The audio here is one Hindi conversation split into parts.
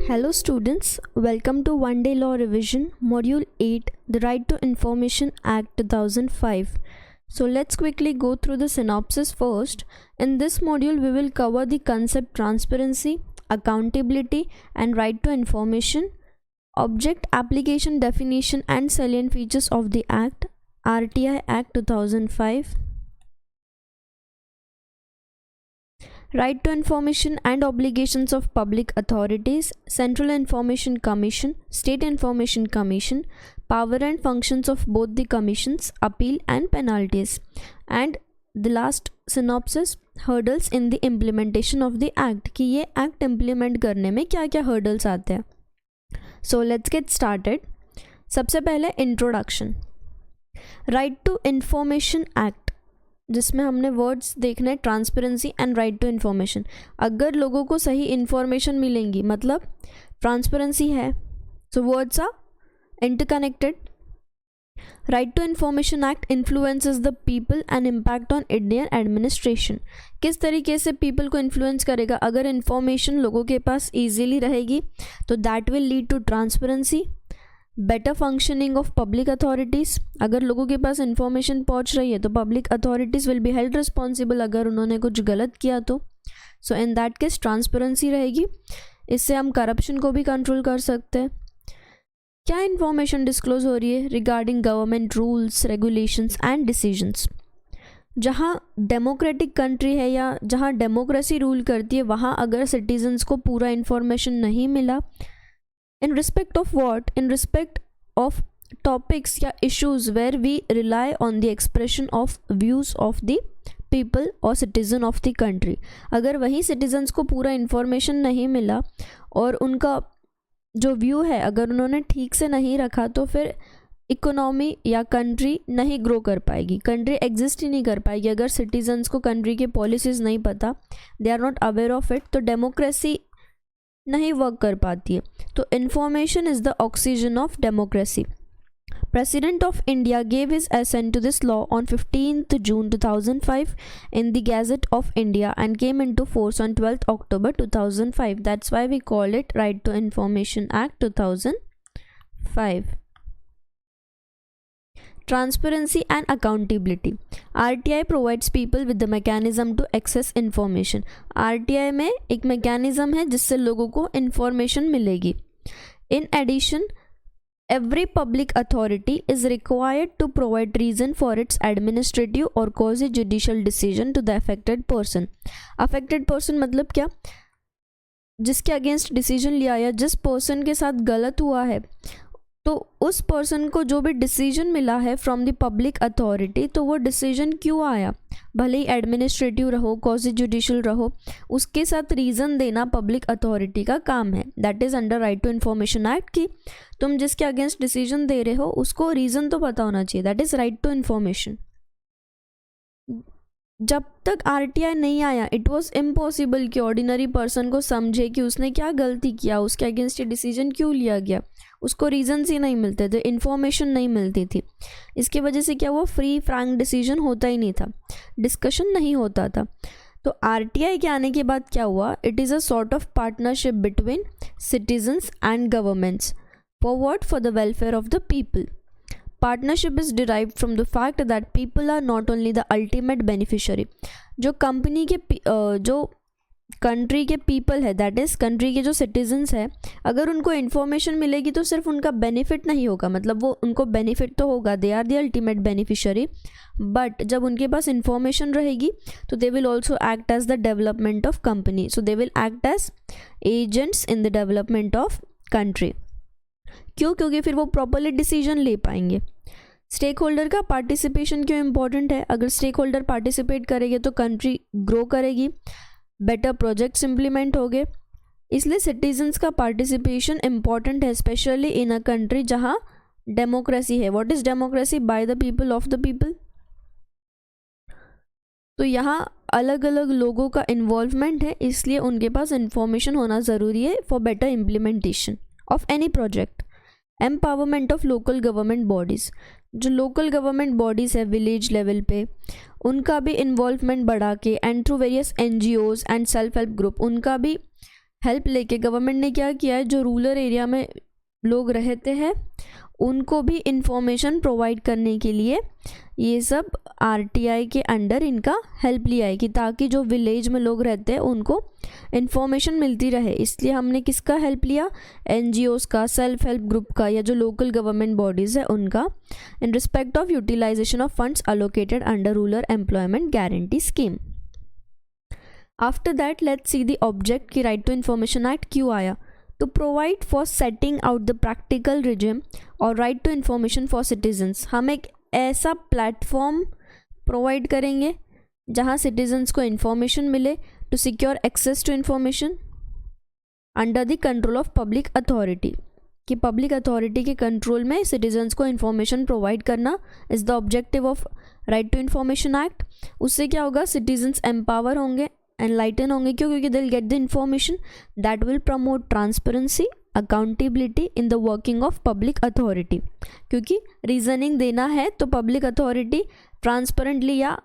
Hello students, welcome to One Day Law Revision, Module 8, the Right to Information Act 2005. So let's quickly go through the synopsis first. In this module, we will cover the concept transparency, accountability and right to information, object application definition and salient features of the Act, RTI Act 2005. Right to information and obligations of public authorities, Central Information Commission, State Information Commission, power and functions of both the commissions, appeal and penalties. And the last synopsis, hurdles in the implementation of the act, कि ये act implement करने में क्या क्या hurdles आते हैं. So let's get started. सबसे पहले introduction. Right to Information Act, जिसमें हमने वर्ड्स देखने transparency and right to information. अगर लोगों को सही इन्फॉर्मेशन मिलेंगी मतलब ट्रांसपेरेंसी है, so words are interconnected. Right to information act influences the people and impact on Indian administration. किस तरीके से पीपल को इन्फ्लुएंस करेगा? अगर इन्फॉर्मेशन लोगों के पास ईजिली रहेगी तो that will lead to transparency, better functioning of public authorities. अगर लोगों के पास इंफॉर्मेशन पहुंच रही है तो public authorities will be held responsible अगर उन्होंने कुछ गलत किया तो. So in that case transparency रहेगी. इससे हम करप्शन को भी कंट्रोल कर सकते हैं. क्या इन्फॉर्मेशन डिस्क्लोज हो रही है? Regarding government rules, regulations and decisions. जहाँ डेमोक्रेटिक कंट्री है या जहाँ डेमोक्रेसी रूल करती है वहाँ अगर सिटीजन्स को पूरा इन्फॉर्मेशन नहीं मिला, in respect of what? In respect of topics या issues where we rely on the expression of views of the people or citizen of the country. अगर वही citizens को पूरा information नहीं मिला और उनका जो व्यू है अगर उन्होंने ठीक से नहीं रखा तो फिर इकोनॉमी या कंट्री नहीं ग्रो कर पाएगी, कंट्री एग्जिस्ट ही नहीं कर पाएगी. अगर सिटीजन्स को कंट्री के पॉलिसीज़ नहीं पता, they are not aware of it, तो डेमोक्रेसी नहीं वर्क कर पाती है. तो information is the oxygen of democracy. President of India gave his assent to this law on 15th June 2005 in the Gazette of India and came into force on 12th October 2005. That's why we call it Right to Information Act 2005. Transparency and accountability. RTI provides people with the mechanism to access information. RTI में एक mechanism है जिससे लोगों को information मिलेगी. In addition, every public authority is required to provide reason for its administrative or quasi-judicial decision to the affected person. Affected person मतलब क्या? जिसके अगेंस्ट डिसीजन लिया या जिस पर्सन के साथ गलत हुआ है, तो उस पर्सन को जो भी डिसीजन मिला है फ्रॉम द पब्लिक अथॉरिटी, तो वो डिसीजन क्यों आया, भले ही एडमिनिस्ट्रेटिव रहो, क्वासी जुडिशियल रहो, उसके साथ रीज़न देना पब्लिक अथॉरिटी का काम है. That is under right to information act कि तुम जिसके अगेंस्ट डिसीजन दे रहे हो उसको रीज़न तो पता होना चाहिए. That is right to information. जब तक RTI नहीं आया इट वॉज इम्पॉसिबल कि ऑर्डिनरी पर्सन को समझे कि उसने क्या गलती किया, उसके अगेंस्ट ये डिसीजन क्यों लिया गया. उसको रीजंस ही नहीं मिलते थे, इन्फॉर्मेशन नहीं मिलती थी. इसकी वजह से क्या हुआ, फ्री फ्रैंक डिसीजन होता ही नहीं था, डिस्कशन नहीं होता था. तो RTI के आने के बाद क्या हुआ, it is a sort of partnership between citizens and governments for what, for the welfare of the people. Partnership is derived from the fact that people are not only the ultimate beneficiary. जो कंपनी के जो कंट्री के पीपल है, दैट इज़ कंट्री के जो सिटीजन्स है, अगर उनको इन्फॉर्मेशन मिलेगी तो सिर्फ उनका बेनिफिट नहीं होगा, मतलब वो उनको बेनिफिट तो होगा, they are the ultimate beneficiary, but जब उनके पास इन्फॉर्मेशन रहेगी तो they will also act as the development of company. So they will act as agents in the development of country. क्यों? क्योंकि फिर वो प्रॉपरली डिसीजन ले पाएंगे. स्टेक होल्डर का पार्टिसिपेशन क्यों इम्पॉर्टेंट है? अगर स्टेक होल्डर पार्टिसिपेट करेंगे तो कंट्री ग्रो करेगी, बेटर प्रोजेक्ट्स इम्प्लीमेंट होंगे. इसलिए सिटीजन्स का पार्टिसिपेशन इम्पॉर्टेंट है, स्पेशली इन अ कंट्री जहाँ डेमोक्रेसी है. What is democracy? By the people, of the people. तो यहाँ अलग अलग लोगों का इन्वॉल्वमेंट है, इसलिए उनके पास इंफॉर्मेशन होना ज़रूरी है for better implementation of any project. Empowerment of local government bodies. जो लोकल गवर्नमेंट बॉडीज़ है विलेज लेवल पे, उनका भी इन्वॉल्वमेंट बढ़ा के and through various NGOs and self help group उनका भी हेल्प लेके गवर्नमेंट ने क्या किया है, जो रूरल एरिया में लोग रहते हैं उनको भी इंफॉर्मेशन प्रोवाइड करने के लिए ये सब आरटीआई के अंडर इनका हेल्प लिया है कि ताकि जो विलेज में लोग रहते हैं उनको इंफॉर्मेशन मिलती रहे। इसलिए हमने किसका हेल्प लिया, एनजीओस का, सेल्फ हेल्प ग्रुप का, या जो लोकल गवर्नमेंट बॉडीज़ है उनका, in respect of utilization of funds allocated under rural employment guarantee scheme. After that let's see the object कि राइट टू इन्फॉर्मेशन एक्ट क्यों आया। To provide for setting out the practical regime और right to information for citizens. हम एक ऐसा प्लेटफॉर्म प्रोवाइड करेंगे जहां सिटीजन्स को इन्फॉर्मेशन मिले to secure access to information under the control of public authority, कि पब्लिक अथॉरिटी के कंट्रोल में सिटीजन्स को इन्फॉर्मेशन प्रोवाइड करना is the objective of right to information act. उससे क्या होगा, सिटीजन्स एम्पावर होंगे, एनलाइटन होंगे, क्यों, क्योंकि they will get the information that will promote transparency, accountability in the working of public authority. क्योंकि रीजनिंग देना है तो पब्लिक अथॉरिटी ट्रांसपेरेंटली या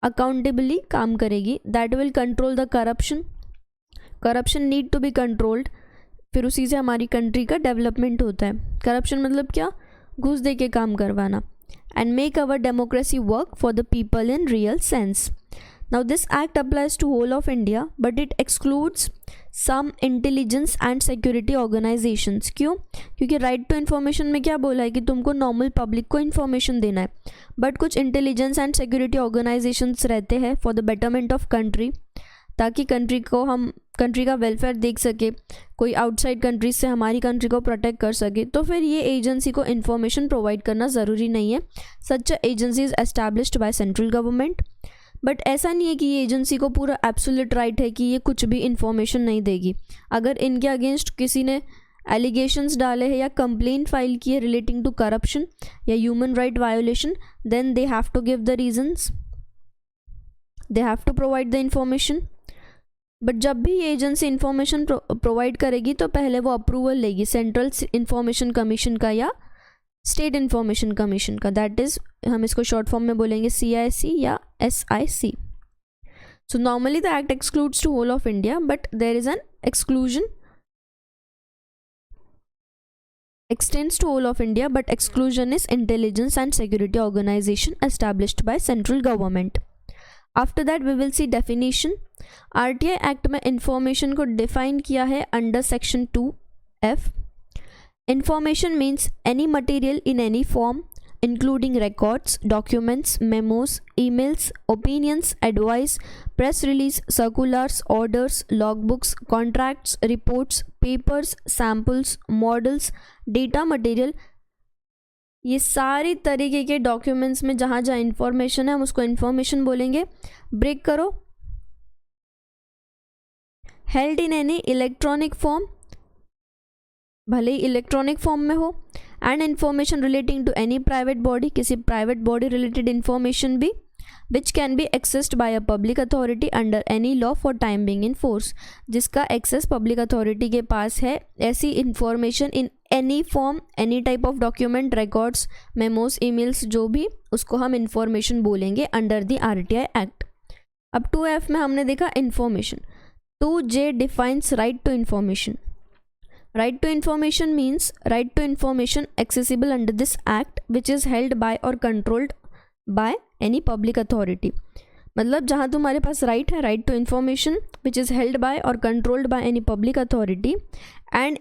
अकाउंटेबली काम करेगी। That will control the corruption, corruption need to be controlled, फिर उसी से हमारी कंट्री का डेवलपमेंट होता है। करप्शन मतलब क्या, घूस दे के काम करवाना। And make our democracy work for the people in real sense. Now this act applies to whole of India but it excludes some intelligence and security organizations। क्यों, क्योंकि राइट टू इन्फॉर्मेशन में क्या बोला है कि तुमको नॉर्मल पब्लिक को इन्फॉर्मेशन देना है, बट कुछ इंटेलिजेंस एंड सिक्योरिटी ऑर्गेनाइजेशंस रहते हैं for the betterment of country, ताकि कंट्री का वेलफेयर देख सके, कोई आउटसाइड कंट्रीज से हमारी कंट्री को प्रोटेक्ट कर सके, तो फिर ये एजेंसी को इन्फॉर्मेशन प्रोवाइड करना ज़रूरी नहीं है। Such agency is established by central government. But ऐसा नहीं है कि ये एजेंसी को पूरा एब्सोल्यूट राइट है कि ये कुछ भी इन्फॉर्मेशन नहीं देगी। अगर इनके अगेंस्ट किसी ने एलिगेशंस डाले हैं या कंप्लेन फाइल की है रिलेटिंग टू करप्शन या human right violation, then they have to give the reasons, they have to provide the information. But जब भी ये एजेंसी इन्फॉर्मेशन प्रोवाइड करेगी तो पहले वो अप्रूवल लेगी सेंट्रल इंफॉर्मेशन कमीशन का या स्टेट इंफॉर्मेशन कमीशन का। दैट इज, हम इसको शॉर्ट फॉर्म में बोलेंगे CIC या SIC। So normally the act excludes to whole of India but there is an exclusion, extends to whole of India but exclusion is intelligence and security organization established by central government. After that we will see definition. RTI Act में information को define किया है under section 2F. Information means any material in any form including records, documents, memos, emails, opinions, advice, press release, circulars, orders, logbooks, contracts, reports, papers, samples, models, data material, ये सारी तरीके के डॉक्यूमेंट्स में जहाँ जहाँ इंफॉर्मेशन है हम उसको इंफॉर्मेशन बोलेंगे। ब्रेक करो। Held in any electronic form, भले ही इलेक्ट्रॉनिक फॉर्म में हो, and information relating to any private body, किसी प्राइवेट बॉडी रिलेटेड इन्फॉर्मेशन भी, which can be accessed by a public authority under any law for time being in force, जिसका एक्सेस पब्लिक अथॉरिटी के पास है। ऐसी information in any form, any type of document, records, memos, emails, जो भी, उसको हम इंफॉर्मेशन बोलेंगे अंडर द RTI एक्ट। अब 2F में हमने देखा information. 2J defines right to information. Right to information means right to information accessible under this act which is held by or controlled by any public authority। मतलब जहाँ तुम्हारे पास राइट है, right to information which is held by और controlled by any public authority, and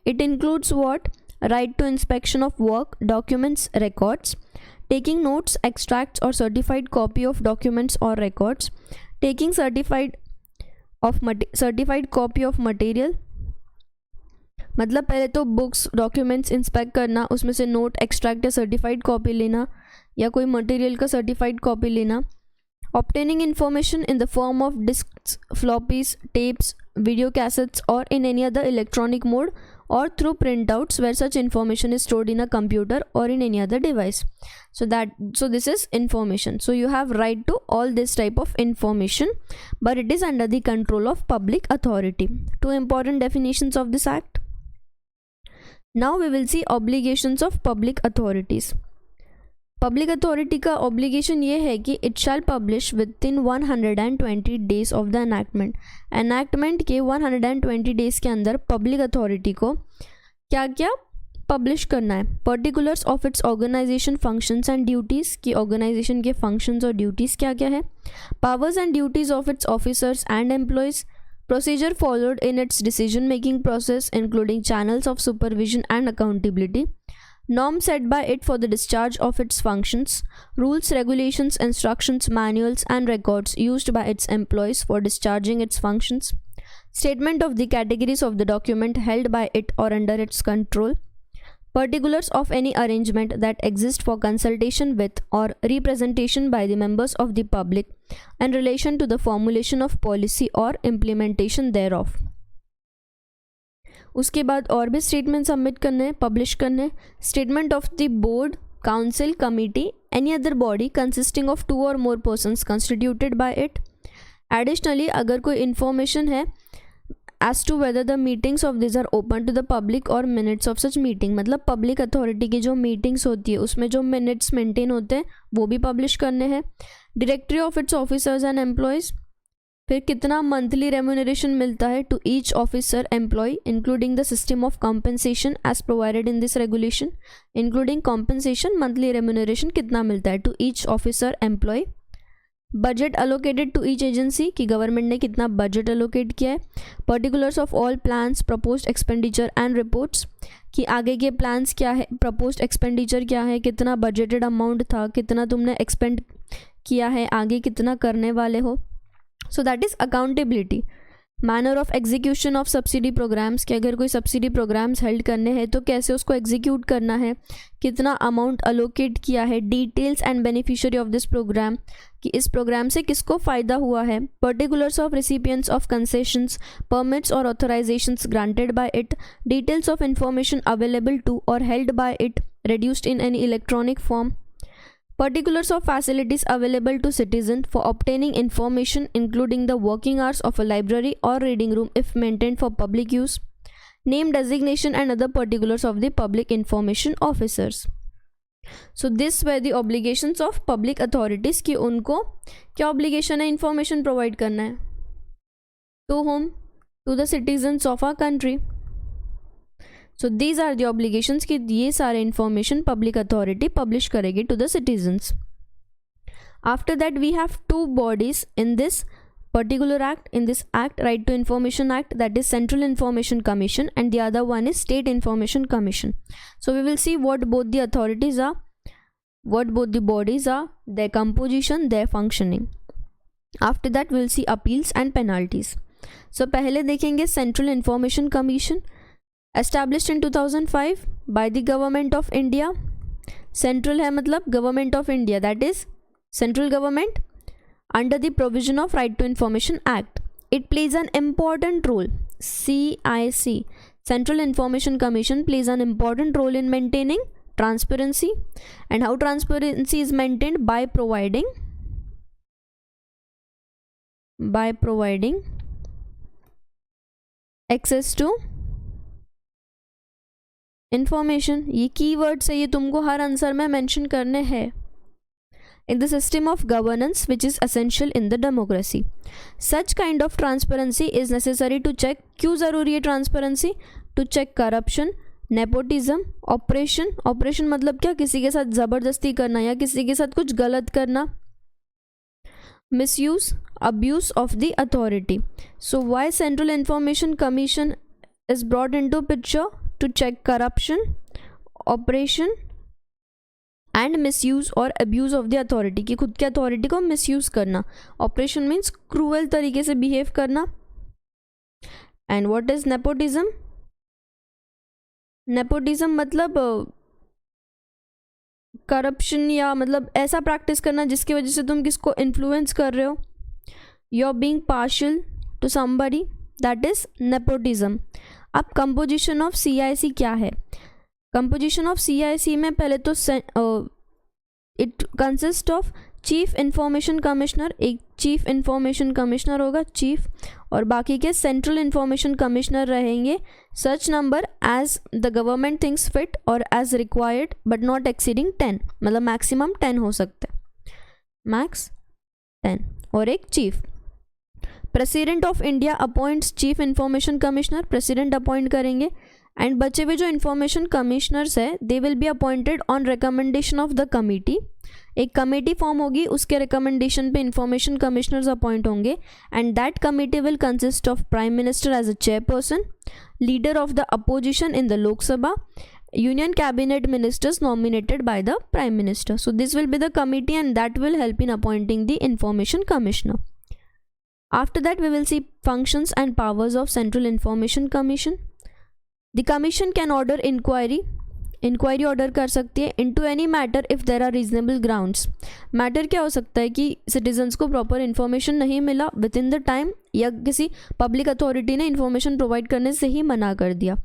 it includes what? Right to inspection of work, documents, records, taking notes, extracts or certified copy of documents or records, taking certified copy of material, मतलब पहले तो बुक्स, डॉक्यूमेंट्स इंस्पेक्ट करना, उसमें से नोट, एक्सट्रैक्ट या सर्टिफाइड कॉपी लेना या कोई मटेरियल का सर्टिफाइड कॉपी लेना। Obtaining information in the form of discs, floppies, tapes, video cassettes और in any other electronic mode or through printouts where such information is stored in a computer or in any other device. So this is information. So you have right to all this type of information, but it is under the control of public authority. Two important definitions of this act. Now we will see obligations of public authorities. Public authority का ऑब्लिगेशन ये है कि it shall publish with in 120 days of the enactment के 120 डेज के अंदर पब्लिक अथॉरिटी को क्या क्या पब्लिश करना है। Particulars of its organisation functions and duties की ऑर्गेनाइजेशन के फंक्शंस और ड्यूटीज़ क्या क्या है। Powers and duties of its officers and employees, procedure followed in its decision making process including channels of supervision and accountability, norms set by it for the discharge of its functions, rules, regulations, instructions, manuals and records used by its employees for discharging its functions, statement of the categories of the document held by it or under its control, particulars of any arrangement that exist for consultation with or representation by the members of the public in relation to the formulation of policy or implementation thereof. उसके बाद और भी स्टेटमेंट सबमिट करने, पब्लिश करने। Statement of the board, council, committee, any other body consisting of 2 or more persons constituted by it. Additionally अगर कोई इन्फॉर्मेशन है as to whether the meetings of this are open to the public और मिनट्स ऑफ सच मीटिंग, मतलब पब्लिक अथॉरिटी की जो मीटिंग्स होती है उसमें जो मिनट्स मेंटेन होते हैं वो भी पब्लिश करने हैं। Directory of its officers and employees, फिर कितना मंथली रेम्यूनरेशन मिलता है to each officer employee including the system of compensation as provided in this regulation, including compensation monthly remuneration कितना मिलता है to each officer employee. Budget allocated to each agency कि गवर्नमेंट ने कितना बजट अलोकेट किया है। Particulars of all plans, proposed expenditure and reports कि आगे के प्लान्स क्या है, प्रपोज्ड एक्सपेंडिचर क्या है, कितना बजटेड अमाउंट था, कितना तुमने एक्सपेंड किया है, आगे कितना करने वाले हो। So that is accountability. Manner of execution of subsidy programmes कि अगर कोई सब्सिडी प्रोग्राम्स हेल्ड करने हैं तो कैसे उसको एग्जीक्यूट करना है, कितना अमाउंट अलोकेट किया है। Details and beneficiary of this program कि इस प्रोग्राम से किसको फ़ायदा हुआ है। Particulars of recipients of concessions, permits और authorisations granted by it, details of information available to और held by it reduced in any electronic form. Particulars of facilities available to citizens for obtaining information including the working hours of a library or reading room if maintained for public use. Name, designation and other particulars of the public information officers. So this were the obligations of public authorities कि उनको क्या obligation है, information provide करना है to whom, to the citizens of our country. So these are the obligations कि ये सारे information public authority publish करेगी to the citizens. After that we have two bodies in this particular act, in this act, Right to Information Act, that is Central Information Commission, and the other one is State Information Commission. So we will see what both the authorities are, what both the bodies are, their composition, their functioning. After that we will see appeals and penalties. So पहले देखेंगे Central Information Commission, established in 2005 by the Government of India. Central है मतलब Government of India, that is Central Government, under the provision of Right to Information Act. It plays an important role. CIC, Central Information Commission, plays an important role in maintaining transparency. And how transparency is maintained? By providing access to information. ये कीवर्ड्स है, ये तुमको हर आंसर में मेंशन करने हैं. In the system of governance which is essential in the democracy. Such kind of transparency is necessary to check. क्यों ज़रूरी है transparency? To check corruption, nepotism, operation मतलब क्या? किसी के साथ ज़बरदस्ती करना या किसी के साथ कुछ गलत करना. Misuse, abuse of the authority. So why Central Information Commission is brought into picture? To check corruption, operation and misuse और अब्यूज़ ऑफ द अथॉरिटी कि खुद के अथॉरिटी को मिसयूज़ करना. ऑपरेशन मीन्स क्रूअल तरीके से बिहेव करना. And what is nepotism? Nepotism मतलब करप्शन या मतलब ऐसा प्रैक्टिस करना जिसकी वजह से तुम किसको इन्फ्लुएंस कर रहे हो. You are being partial to somebody, that is nepotism. अब कंपोजिशन ऑफ CIC क्या है? कंपोजिशन ऑफ CIC में पहले तो it consist of chief information commissioner, एक चीफ इंफॉर्मेशन कमिश्नर होगा चीफ, और बाकी के सेंट्रल इंफॉर्मेशन कमिश्नर रहेंगे such number as the government things fit और as required but not exceeding 10, मतलब मैक्सिमम 10 हो सकते हैं, मैक्स 10, और एक chief. President of India appoints chief information commissioner, president appoint करेंगे, एंड बचे हुए जो इंफॉर्मेशन कमिश्नर्स है they will be appointed on recommendation of the committee. एक कमेटी फॉर्म होगी, उसके रिकमेंडेशन पे इंफॉर्मेशन कमिश्नर्स अपॉइंट होंगे, and that committee will consist of prime minister as a chairperson, leader of the opposition in the Lok Sabha, union cabinet ministers nominated by the prime minister. So this will be the committee and that will help in appointing the information commissioner. After that we will see functions and powers of Central Information Commission. The commission can order inquiry order कर सकती है into any matter if there are reasonable grounds. Matter क्या हो सकता है कि सिटीजन्स को प्रॉपर इन्फॉर्मेशन नहीं मिला विद इन द टाइम, या किसी पब्लिक अथॉरिटी ने इन्फॉर्मेशन प्रोवाइड करने से ही मना कर दिया.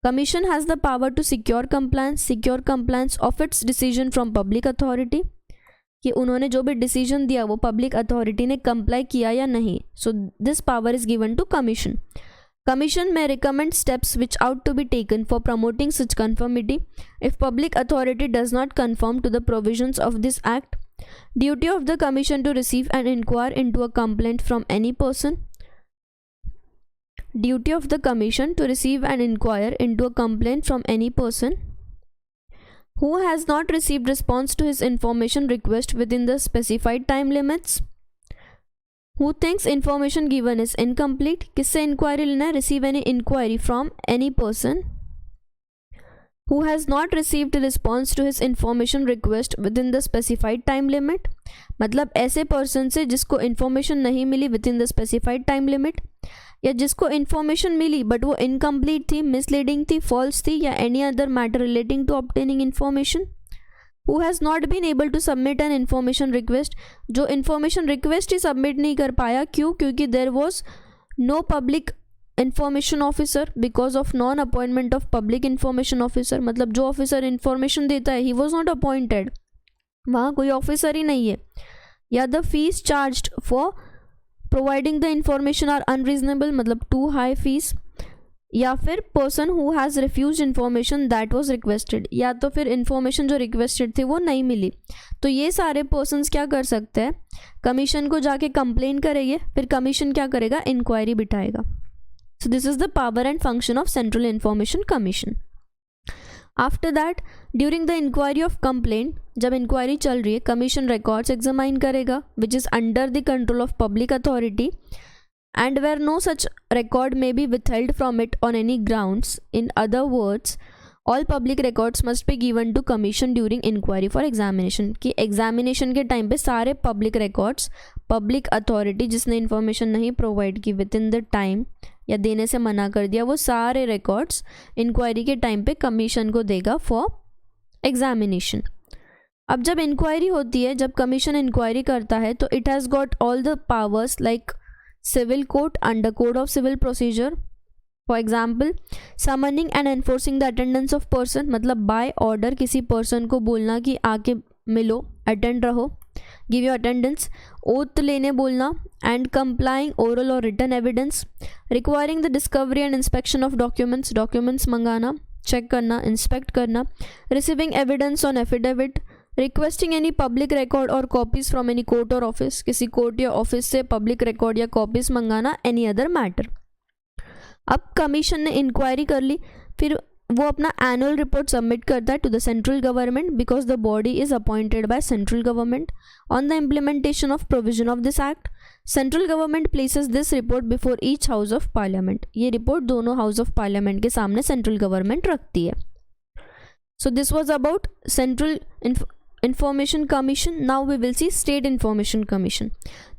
Commission has the power to secure compliance of its decision from public authority, कि उन्होंने जो भी डिसीजन दिया वो पब्लिक अथॉरिटी ने कंप्लाई किया या नहीं. So this power is given to commission. Commission may recommend steps which ought to be taken for promoting such conformity if public authority does not conform to the provisions of this act. Duty of the commission to receive and inquire into a complaint from any person. Duty of the commission to receive and inquire into a complaint from any person who has not received response to his information request within the specified time limits. Who thinks information given is incomplete. किससे इंक्वायरी लेना है? Receive any inquiry from any person who has not received a response to his information request within the specified time limit. मतलब ऐसे पर्सन से जिसको इन्फॉर्मेशन नहीं मिली within the specified time limit, या जिसको इन्फॉर्मेशन मिली बट वो इनकम्प्लीट थी, मिसलीडिंग थी, फॉल्स थी, या any other matter relating to obtaining information. Who has not been able to submit an information request, जो information request ही submit नहीं कर पाया. क्यों? क्योंकि there was no public information officer because of non appointment of public information officer. मतलब जो officer information देता है he was not appointed, वहाँ कोई officer ही नहीं है. या the fees charged for providing the information are unreasonable, मतलब too high fees. या फिर person who has refuse information that was requested, या तो फिर इन्फॉर्मेशन जो रिक्वेस्टेड थी वो नहीं मिली. तो ये सारे पर्सन्स क्या कर सकते हैं? कमीशन को जाके कंप्लेन करेंगे, फिर कमीशन क्या करेगा? इंक्वायरी बिठाएगा. So this is the power and function of central information commission. After that during the inquiry of complaint, जब इंक्वायरी चल रही है कमीशन रिकॉर्ड्स एग्जामाइन करेगा which is under the control of public authority, and where no such record may be withheld from it on any grounds. In other words, all public records must be given to commission during inquiry for examination. कि examination के टाइम पे सारे public records public authority जिसने information नहीं provide की within the time या देने से मना कर दिया, वो सारे records inquiry के टाइम पे commission को देगा for examination. अब जब inquiry होती है, जब commission inquiry करता है, तो it has got all the powers like civil court under code of civil procedure. For example, summoning and enforcing the attendance of person, मतलब by order किसी person को बोलना कि आके मिलो, attend रहो, give your attendance. oath लेने बोलना, and complying oral or written evidence. requiring the discovery and inspection of documents मंगाना, check करना, inspect करना. receiving evidence on affidavit. Requesting any public record और कॉपीज़ फ्रॉम एनी कोर्ट और ऑफिस, किसी कोर्ट या ऑफिस से पब्लिक रिकॉर्ड या कॉपीज़ मंगाना, एनी अदर मैटर. अब कमीशन ने इंक्वायरी कर ली, फिर वो अपना एनुअल रिपोर्ट सबमिट करता है to the central government because the body is appointed by central government on the implementation of provision of this act. Central government places this report before each house of parliament. ये रिपोर्ट दोनों हाउस ऑफ पार्लियामेंट के सामने सेंट्रल गवर्नमेंट रखती है. So this was about central Information Commission. Now we will see State Information Commission.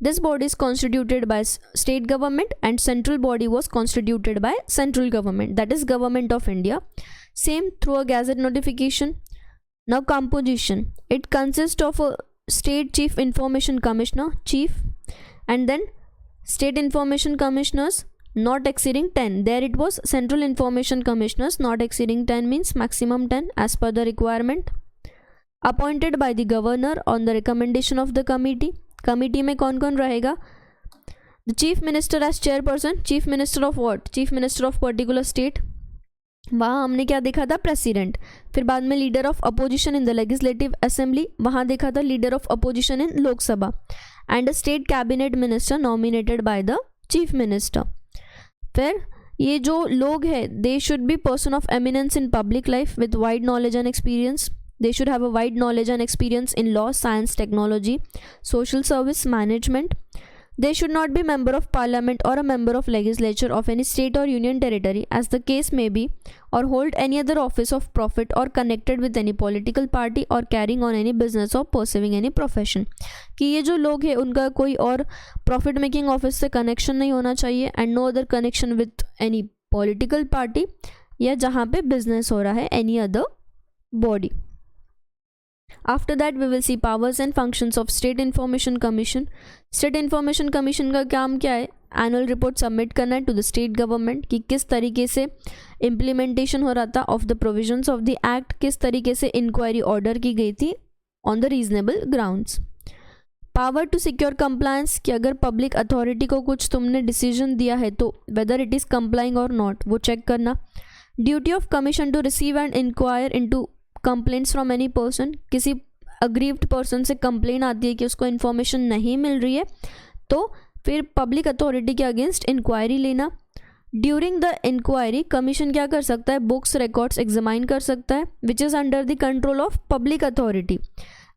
This body is constituted by state government and central body was constituted by central government, that is Government of India. Same through a gazette notification. Now composition. It consists of a State Chief Information Commissioner, Chief, and then State Information Commissioners not exceeding 10. There it was Central Information Commissioners not exceeding 10 means maximum 10 as per the requirement. Appointed by the governor on the recommendation of the committee. Committee में कौन कौन रहेगा? The chief minister as chairperson. Chief minister of what? Chief minister of particular state. वहाँ हमने क्या देखा था? प्रेसिडेंट। फिर बाद में leader of opposition in the legislative assembly, वहाँ देखा था leader of opposition in Lok Sabha. And a state cabinet minister nominated by the chief minister. फिर ये जो लोग हैं, they should be person of eminence in public life with wide knowledge and experience. They should have a wide knowledge and experience in law, science, technology, social service, management. They should not be member of parliament or a member of legislature of any state or union territory as the case may be, or hold any other office of profit or connected with any political party or carrying on any business or pursuing any profession. कि ये जो लोग हैं उनका कोई और प्रॉफिट मेकिंग ऑफिस से कनेक्शन नहीं होना चाहिए and no other connection with any political party या जहाँ पे बिजनेस हो रहा है any other body. After that we will see powers and functions of State Information Commission. State Information Commission का काम क्या है? एनुअल रिपोर्ट सबमिट करना है टू द स्टेट गवर्नमेंट कि किस तरीके से इम्प्लीमेंटेशन हो रहा था of the provisions of the act, किस तरीके से इंक्वायरी ऑर्डर की गई थी on the reasonable grounds. Power to secure compliance कि अगर पब्लिक अथॉरिटी को कुछ तुमने डिसीजन दिया है तो वेदर इट इज़ कंप्लाइंग और नॉट, वो चेक करना। Duty of commission to receive and inquire into complaints from any person. किसी अग्रीव्ड पर्सन से कंप्लेन आती है कि उसको इन्फॉर्मेशन नहीं मिल रही है तो फिर पब्लिक अथॉरिटी के अगेंस्ट इंक्वायरी लेना। ड्यूरिंग द इंक्वायरी कमीशन क्या कर सकता है? बुक्स रिकॉर्ड्स एग्जामाइन कर सकता है विच is under the control of public authority.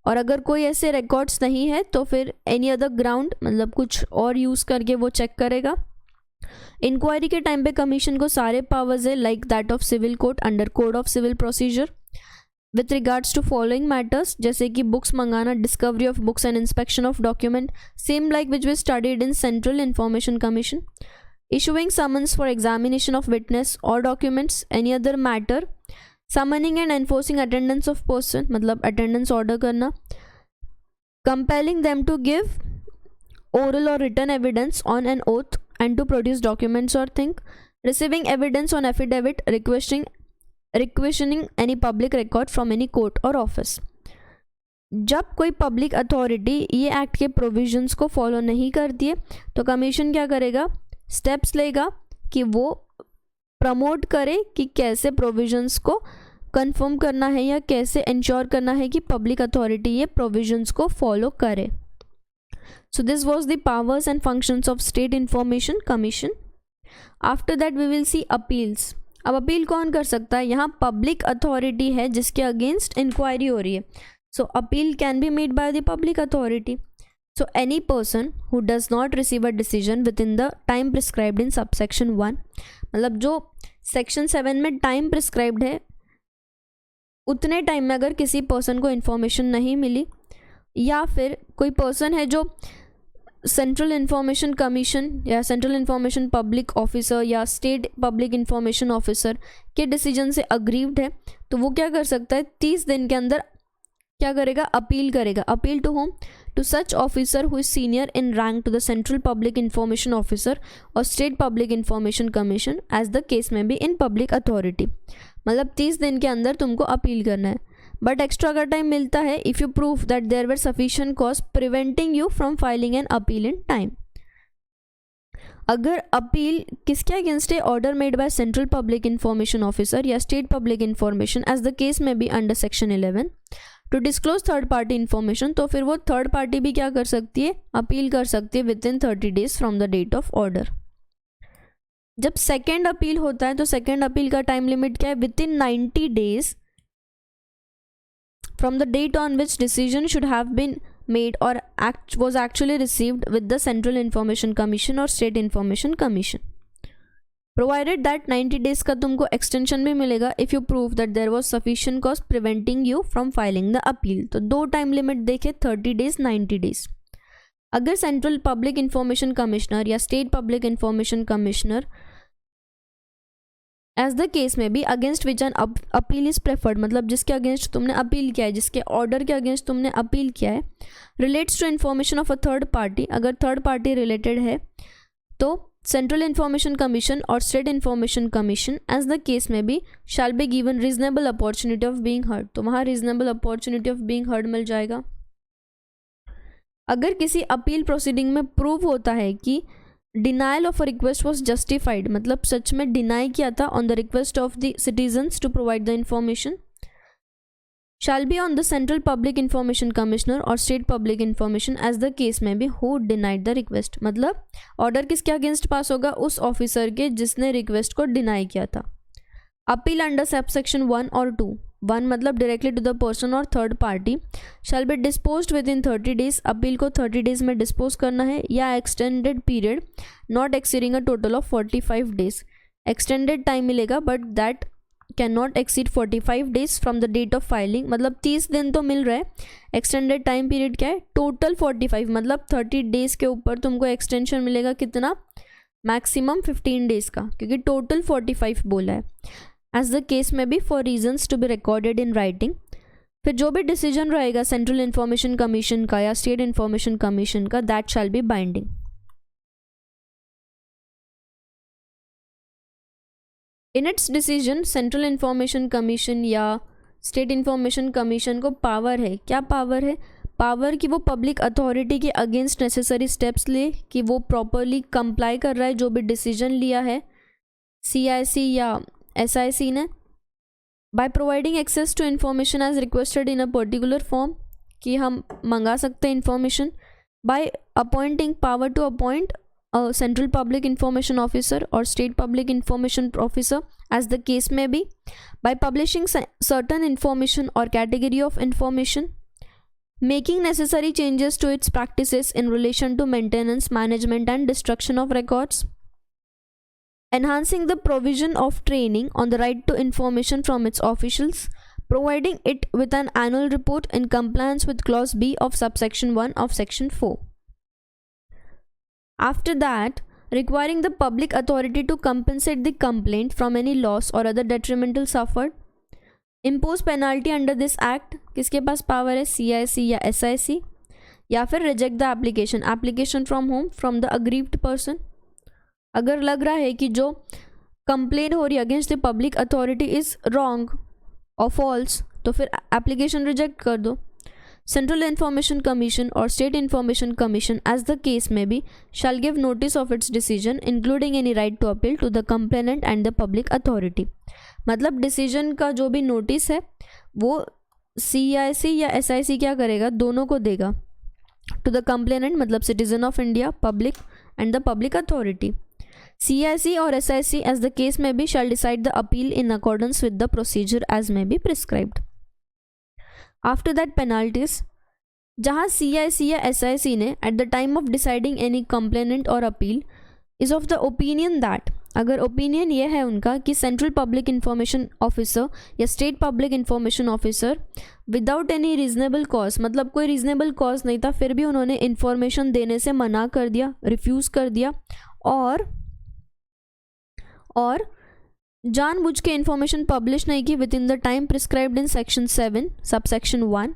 और अगर कोई ऐसे रिकॉर्ड्स नहीं है तो फिर एनी अदर ग्राउंड, मतलब कुछ और यूज़ करके वो चेक करेगा। इंक्वायरी के टाइम पे कमीशन को सारे पावर्स है like that of civil court under code of civil procedure with regards to following matters, जैसे कि बुक्स मंगाना, discovery of books and inspection of document, same like which we studied in central information commission. Issuing summons for examination of witness और documents, any other matter, summoning and enforcing attendance of person, मतलब अटेंडेंस ऑर्डर करना, compelling them to give oral और written evidence on N oath and to produce documents और thing, receiving evidence on affidavit, requisitioning any public record from any court और ऑफिस। जब कोई पब्लिक अथॉरिटी ये एक्ट के प्रोविजंस को फॉलो नहीं करती है तो कमीशन क्या करेगा? स्टेप्स लेगा कि वो प्रमोट करे कि कैसे प्रोविजंस को कंफर्म करना है या कैसे इंश्योर करना है कि पब्लिक अथॉरिटी ये प्रोविजंस को फॉलो करे। So this was the powers and functions of state information commission. After that we will see appeals. अब अपील कौन कर सकता है? यहाँ पब्लिक अथॉरिटी है जिसके अगेंस्ट इंक्वायरी हो रही है, सो appeal can be made by the public authority. So any person who does not receive a decision with in the time prescribed in subsection 1, मतलब जो सेक्शन 7 में टाइम प्रिस्क्राइब्ड है उतने टाइम में अगर किसी पर्सन को इन्फॉर्मेशन नहीं मिली, या फिर कोई पर्सन है जो सेंट्रल इंफॉर्मेशन कमीशन या सेंट्रल इंफॉर्मेशन पब्लिक ऑफिसर या स्टेट पब्लिक इंफॉर्मेशन ऑफिसर के डिसीजन से अग्रीव्ड है, तो वो क्या कर सकता है? 30 दिन के अंदर क्या करेगा? अपील करेगा। Appeal to whom? To such officer who is senior in rank to the central public information officer और state public information commission as the case में बी इन पब्लिक अथॉरिटी। मतलब 30 दिन के अंदर तुमको अपील करना है, बट एक्स्ट्रा का टाइम मिलता है if you prove that there were sufficient cause preventing you from filing an appeal in time. अगर अपील किसके अगेंस्ट है? Order made by central public information officer या state public information as the case में be under section 11 to disclose third party information, तो फिर वो थर्ड पार्टी भी क्या कर सकती है? अपील कर सकती है within 30 days from the date of order. जब सेकेंड अपील होता है तो सेकेंड अपील का टाइम लिमिट क्या है? Within 90 days from the date on which decision should have been made or was actually received with the Central Information Commission or State Information Commission, provided that 90 days का तुमको extension भी मिलेगा if you prove that there was sufficient cause preventing you from filing the appeal। तो दो टाइम लिमिट देखे, 30 days 90 days। अगर सेंट्रल पब्लिक इंफॉर्मेशन कमिश्नर या state public information commissioner as the case में भी against which an appeal is preferred, मतलब जिसके अगेंस्ट तुमने अपील किया है, जिसके ऑर्डर के अगेंस्ट तुमने अपील किया है, relates to information of a third party, अगर थर्ड पार्टी रिलेटेड है तो Central Information Commission or State Information Commission, as the case may be, shall be given reasonable opportunity of being heard. तो वहाँ reasonable opportunity of being heard मिल जाएगा. अगर किसी अपील प्रोसीडिंग में प्रूव होता है कि denial of a request was justified, मतलब सच में डिनाई किया था on the request of the citizens to provide the information, shall be on the Central Public Information Commissioner or State Public Information as the case may be who denied the request. मतलब ऑर्डर किसके अगेंस्ट पास होगा? उस ऑफिसर के जिसने रिक्वेस्ट को डिनाई किया था. अपील अंडर सबसेक्शन 1 और 2. 1 मतलब डायरेक्टली टू द पर्सन और third party shall be disposed within 30 days. Appeal को 30 डेज में डिस्पोज करना है या extended period not exceeding a total of 45 days. Extended time मिलेगा but that can not exceed 45 days from the date of filing. मतलब 30 दिन तो मिल रहा है. एक्सटेंडेड टाइम पीरियड क्या है? टोटल 45, मतलब 30 डेज के ऊपर तुमको एक्सटेंशन मिलेगा. कितना? मैक्सिमम 15 डेज का, क्योंकि टोटल 45 बोला है. एज द केस में be for reasons to be recorded in writing. फिर जो भी डिसीजन रहेगा सेंट्रल इन्फॉर्मेशन कमीशन का या स्टेट इन्फॉर्मेशन कमीशन का, that shall B binding. In its decision central information commission या स्टेट इन्फॉर्मेशन कमीशन को पावर है. क्या पावर है? पावर कि वो पब्लिक अथॉरिटी के अगेंस्ट नेसेसरी स्टेप्स ले, कि वो प्रॉपरली कंप्लाई कर रहा है जो भी डिसीजन लिया है CIC या SIC ने, by providing access to information as requested in a particular form, कि हम मंगा सकते हैं information, by appointing power to appoint Central Public Information Officer or State Public Information Officer as the case may be, by publishing certain information or category of information, making necessary changes to its practices in relation to maintenance, management and destruction of records, enhancing the provision of training on the right to information from its officials, providing it with an annual report in compliance with clause B of subsection 1 of section 4. After that, requiring the public authority to compensate the complaint from any loss or other detrimental suffered, impose penalty under this act. किसके पास पावर है? CIC या SIC. या फिर reject the application from whom? From the aggrieved person. अगर लग रहा है कि जो कंप्लेन हो रही है against the public authority is wrong और फॉल्स, तो फिर एप्लीकेशन रिजेक्ट कर दो. Central Information Commission or State Information Commission, as the case may be, shall give notice of its decision, including any right to appeal, to the complainant and the public authority. मतलब डिसीजन का जो भी नोटिस है वो CIC या SIC क्या करेगा? दोनों को देगा. टू द कंप्लेनेंट मतलब citizen of India, public and the public authority. CIC और SIC, as the case may be, shall decide the appeal in accordance with the procedure as may be prescribed. After that penalties, जहाँ CIC या SIC ने at the time of deciding any complainant और appeal is of the opinion that, अगर ओपिनियन ये है उनका कि सेंट्रल पब्लिक इंफॉर्मेशन ऑफिसर या state public information officer without any reasonable cause, मतलब कोई रीजनेबल कॉज नहीं था फिर भी उन्होंने इंफॉर्मेशन देने से मना कर दिया, रिफ्यूज़ कर दिया, और जानबूझ के इन्फॉर्मेशन पब्लिश नहीं की within the time prescribed in section 7 subsection 1,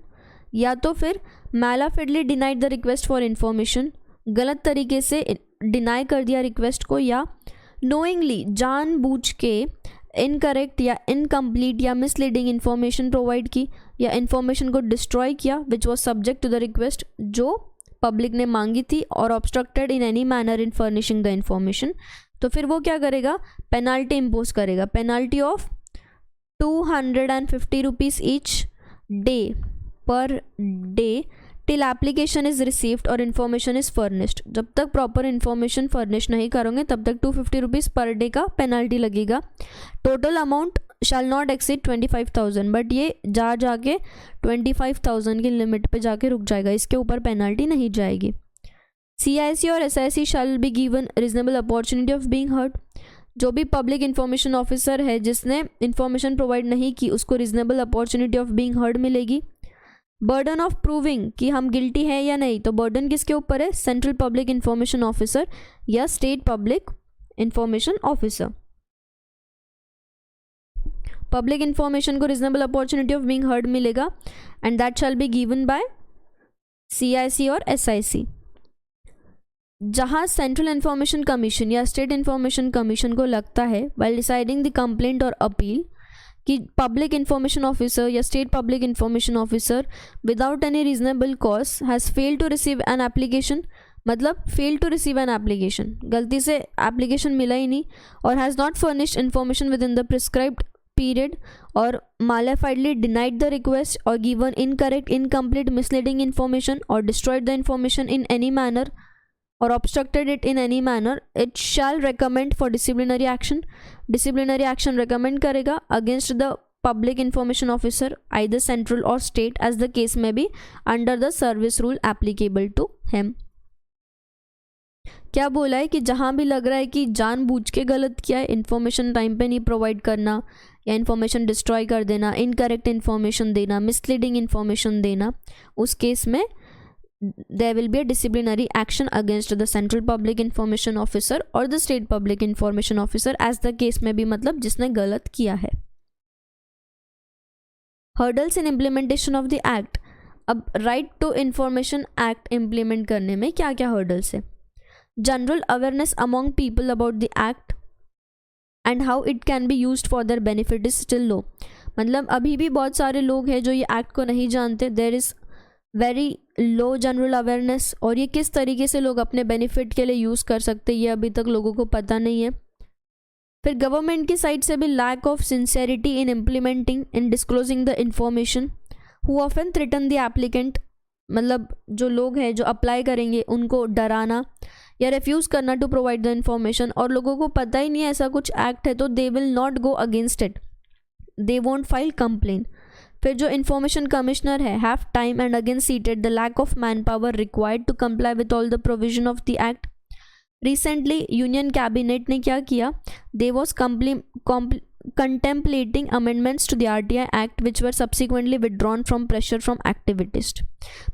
या तो फिर malafidely denied the request for information, गलत तरीके से डिनाई कर दिया रिक्वेस्ट को, या नोइंगली जानबूझ के इनकरेक्ट या इनकम्प्लीट या मिसलीडिंग इन्फॉर्मेशन प्रोवाइड की या इन्फॉर्मेशन को डिस्ट्रॉय किया which was subject to the request जो पब्लिक ने मांगी थी, और obstructed in any manner in furnishing the information, तो फिर वो क्या करेगा? पेनाल्टी इम्पोज करेगा. Penalty of 250 rupees each day per day till application is received और इन्फॉर्मेशन इज फर्निश्ड. जब तक प्रॉपर इन्फॉर्मेशन फर्निश नहीं करोगे तब तक 250 रुपीज़ पर डे का पेनाल्टी लगेगा. Total amount shall not exceed 25,000, but ये जाके 25,000 की लिमिट पे जाके रुक जाएगा, इसके ऊपर पेनाल्टी नहीं जाएगी. CIC और SIC shell be given reasonable opportunity of being heard. जो भी पब्लिक इंफॉर्मेशन ऑफिसर है जिसने इंफॉर्मेशन प्रोवाइड नहीं की उसको reasonable opportunity of being heard मिलेगी. बर्डन ऑफ प्रूविंग कि हम गिल्टी है या नहीं, तो बर्डन किसके ऊपर है? सेंट्रल पब्लिक इंफॉर्मेशन ऑफिसर या state public information officer. Public information को reasonable opportunity of being heard मिलेगा and that shall be given by CIC और SIC. जहाँ सेंट्रल इन्फॉर्मेशन कमीशन या स्टेट इन्फॉर्मेशन कमीशन को लगता है while deciding the complaint और अपील कि पब्लिक इन्फॉर्मेशन ऑफिसर या state public information officer without any reasonable cause has fail to receive an application, मतलब fail to receive an application, गलती से एप्लीकेशन मिला ही नहीं, or has not furnished information within the prescribed period, or malafidely denied the request or given incorrect, incomplete, misleading information or destroyed the information in any manner or obstructed it in any manner, it shall recommend for disciplinary action. Disciplinary action recommend करेगा against the public information officer, either central or state as the case may be, under the service rule applicable to him. क्या बोला है कि जहाँ भी लग रहा है कि जानबूझ के गलत किया है, इन्फॉर्मेशन टाइम पे नहीं प्रोवाइड करना या इन्फॉर्मेशन डिस्ट्रॉय कर देना, इनकरेक्ट इन्फॉर्मेशन देना, मिसलीडिंग इन्फॉर्मेशन देना, उस केस में there will be a disciplinary action against the central public information officer or the state public information officer as the case may be, मतलब जिसने गलत किया है. hurdles in implementation of the act. अब right to information act implement करने में क्या क्या hurdles है? general awareness among people about the act and how it can be used for their benefit is still low. मतलब अभी भी बहुत सारे लोग हैं जो ये एक्ट को नहीं जानते. there is very low general awareness, और ये किस तरीके से लोग अपने बेनिफिट के लिए यूज़ कर सकते हैं ये अभी तक लोगों को पता नहीं है. फिर गवर्नमेंट की साइड से भी lack of sincerity in implementing in disclosing the information, who often threaten the applicant, मतलब जो लोग हैं जो अप्लाई करेंगे उनको डराना या रिफ्यूज़ करना टू प्रोवाइड द इन्फॉर्मेशन, और लोगों को पता ही नहीं है ऐसा कुछ एक्ट है तो they will not go against it, they won't file complain. फिर जो इन्फॉर्मेशन कमिश्नर है have time and again cited the lack of manpower required to comply with all the provision of the act. Recently union cabinet ने क्या किया, they was contemplating amendments to the RTI Act which were subsequently withdrawn from pressure from activists.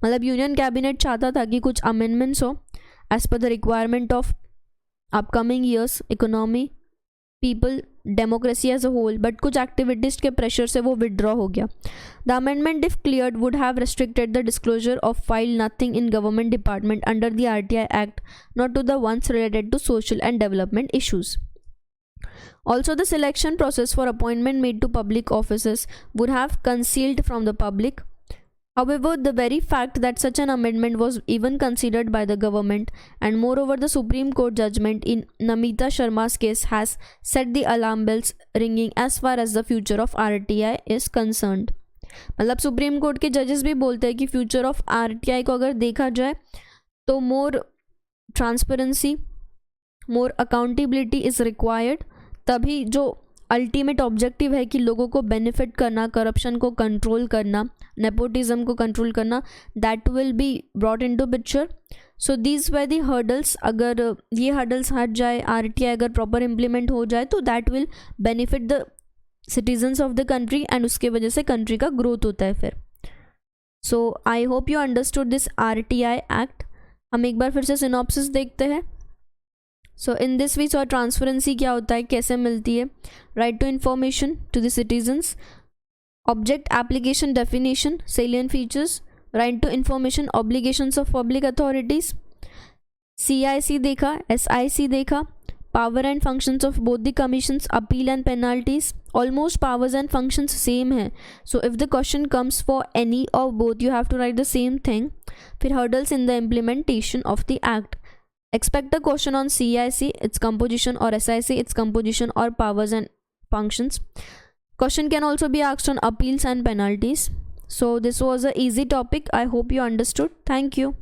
मतलब यूनियन कैबिनेट चाहता था कि कुछ अमेंडमेंट्स हो as per the requirement of upcoming years, economy, people, democracy as a whole, but कुछ एक्टिविटीज के प्रेशर से वो विड्रॉ हो गया. The amendment if cleared would have restricted the disclosure of file nothing in government department under the RTI act, not to the ones related to social and development issues. Also, the selection process for appointment made to public offices would have concealed from the public. However, the very fact that such an amendment was even considered by the government, and moreover the Supreme Court judgment in Namita Sharma's case, has set the alarm bells ringing as far as the future of RTI is concerned. मतलब सुप्रीम कोर्ट के जजेस भी बोलते हैं कि फ्यूचर ऑफ RTI को अगर देखा जाए तो more transparency, more accountability is required. तभी जो अल्टीमेट ऑब्जेक्टिव है कि लोगों को बेनिफिट करना, करप्शन को कंट्रोल करना, नेपोटिज्म को कंट्रोल करना, that will be brought into picture. So these were the hurdles. अगर ये हर्डल्स हट जाए, RTI अगर प्रॉपर इम्प्लीमेंट हो जाए तो that will benefit the citizens of the country, and उसके वजह से कंट्री का ग्रोथ होता है फिर. So I hope you understood this RTI act. हम एक बार फिर से सिनॉप्सिस देखते हैं. So in this we saw transparency क्या होता है, कैसे मिलती है, right to information to the citizens, object application definition, salient features, right to information, obligations of public authorities, CIC देखा, SIC देखा, power and functions of both the commissions, appeal and penalties. Almost powers and functions same है. So if the question comes for any or both you have to write the same thing. फिर hurdles in the implementation of the act. Expect a question on CIC, its composition, or SIC, its composition or powers and functions. Question can also be asked on appeals and penalties. So this was an easy topic. I hope you understood. Thank you.